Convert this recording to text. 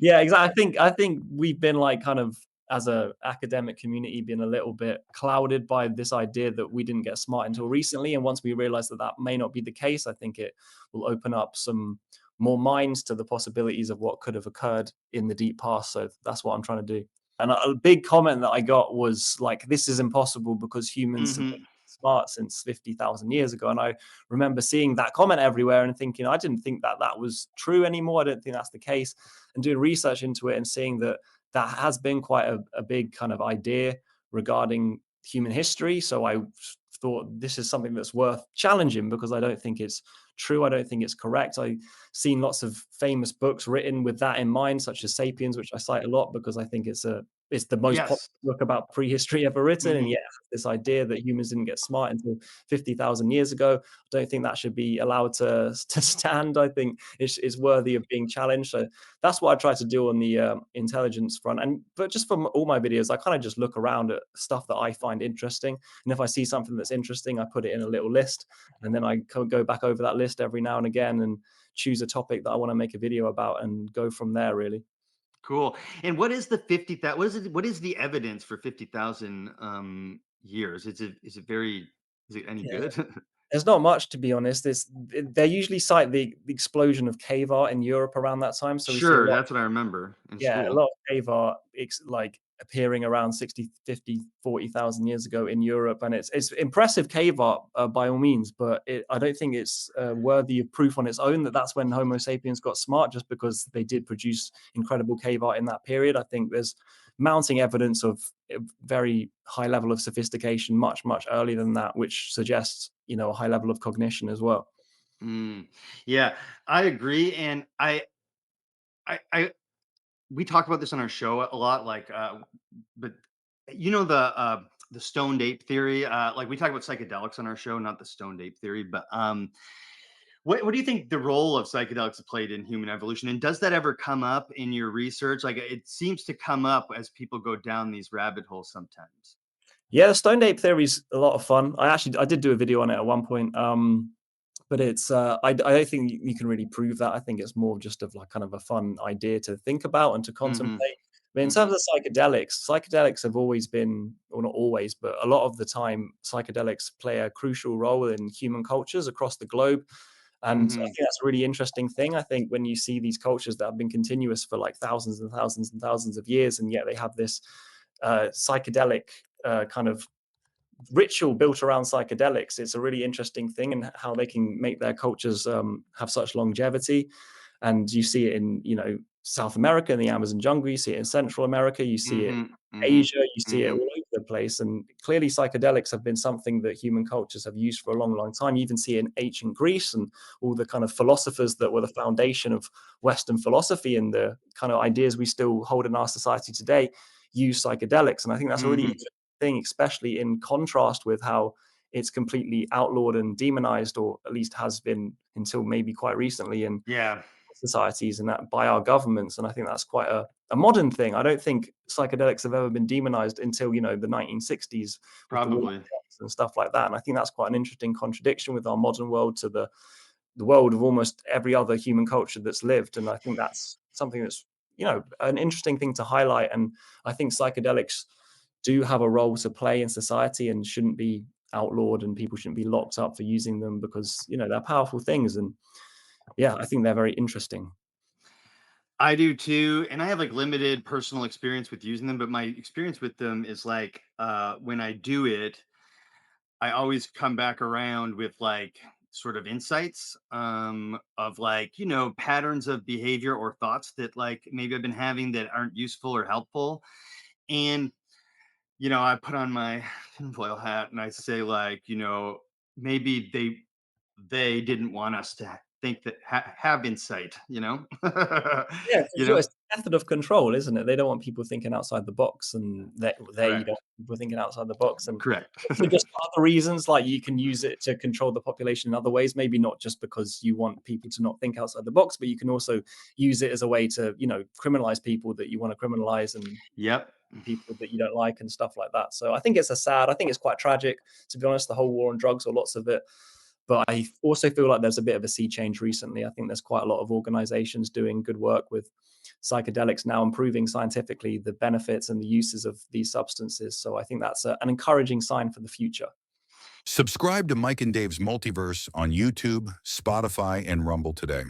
Yeah, exactly. I think we've been like kind of as a academic community been a little bit clouded by this idea that we didn't get smart until recently. And once we realize that that may not be the case, I think it will open up some more minds to the possibilities of what could have occurred in the deep past. So that's what I'm trying to do. And a big comment that I got was like, this is impossible because humans have been Hmm. smart since 50,000 years ago. And I remember seeing that comment everywhere and thinking, I didn't think that that was true anymore. I don't think that's the case. And doing research into it and seeing that that has been quite a big kind of idea regarding human history. So I thought this is something that's worth challenging because I don't think it's true. I don't think it's correct. I've seen lots of famous books written with that in mind, such as *Sapiens*, which I cite a lot because I think it's the most popular Yes. book about prehistory ever written. And Hmm. yet, this idea that humans didn't get smart until 50,000 years ago, I don't think that should be allowed to stand. I think it's worthy of being challenged. So that's what I try to do on the intelligence front. And but just from all my videos, I kind of just look around at stuff that I find interesting. And if I see something that's interesting, I put it in a little list, and then I go back over that list every now and again and choose a topic that I want to make a video about and go from there. Really. Cool. And what is the 50,000? What is it? What is the evidence for 50,000 years? Is it very? Is it any Yeah. good? There's not much, to be honest. They usually cite the explosion of cave art in Europe around that time. So we see a Sure, lot. that's what I remember in Yeah, a school. lot of cave art like appearing around 60, 50, 40,000 years ago in Europe. And it's impressive cave art by all means, but I don't think it's worthy of proof on its own that that's when Homo sapiens got smart, just because they did produce incredible cave art in that period. I think there's mounting evidence of a very high level of sophistication much earlier than that, which suggests, a high level of cognition as well. Mm, yeah, I agree, and I we talk about this on our show a lot, like, but the Stoned Ape Theory. Like we talk about psychedelics on our show, not the Stoned Ape Theory, but what do you think the role of psychedelics have played in human evolution, and does that ever come up in your research? Like it seems to come up as people go down these rabbit holes sometimes. Yeah, the Stoned Ape Theory is a lot of fun. I did do a video on it at one point. But it's I don't think you can really prove that. I think it's more just of like kind of a fun idea to think about and to Hmm. contemplate. But in terms Hmm. of psychedelics have always been, or not always, but a lot of the time, psychedelics play a crucial role in human cultures across the globe. And I Hmm. think that's a really interesting thing. I think when you see these cultures that have been continuous for like thousands and thousands and thousands of years, and yet they have this psychedelic kind of ritual built around psychedelics. It's a really interesting thing, and how they can make their cultures have such longevity. And you see it in, South America in the Amazon jungle. You see it in Central America. You see it Hmm. in Hmm. Asia. You see it all Hmm. over the place. And clearly, psychedelics have been something that human cultures have used for a long, long time. You even see it in ancient Greece, and all the kind of philosophers that were the foundation of Western philosophy and the kind of ideas we still hold in our society today use psychedelics. And I think that's a really Hmm. interesting thing, especially in contrast with how it's completely outlawed and demonized, or at least has been until maybe quite recently in Yeah, societies and that by our governments. And I think that's quite a modern thing. I don't think psychedelics have ever been demonized until, the 1960s with the war probably. and stuff like that. And I think that's quite an interesting contradiction with our modern world to the world of almost every other human culture that's lived. And I think that's something that's, an interesting thing to highlight. And I think psychedelics do have a role to play in society and shouldn't be outlawed, and people shouldn't be locked up for using them because, they're powerful things. And yeah, I think they're very interesting. I do too, and I have like limited personal experience with using them, but my experience with them is like when I do it, I always come back around with like sort of insights of like, patterns of behavior or thoughts that like maybe I've been having that aren't useful or helpful. And I put on my tinfoil hat and I say like, maybe they didn't want us to think that have insight, Yeah, for you sure. know. It's a method of control, isn't it? They don't want people thinking outside the box, and they don't Correct. want people thinking outside the box. And Correct. also just for other reasons, like you can use it to control the population in other ways. Maybe not just because you want people to not think outside the box, but you can also use it as a way to, criminalize people that you want to criminalize, and Yep. people that you don't like and stuff like that. So I think it's quite tragic, to be honest, the whole war on drugs, or lots of it. But I also feel like there's a bit of a sea change recently. I think there's quite a lot of organizations doing good work with psychedelics now, and proving scientifically the benefits and the uses of these substances. So I think that's an encouraging sign for the future. Subscribe to Mike and Dave's Multiverse on YouTube, Spotify, and Rumble today.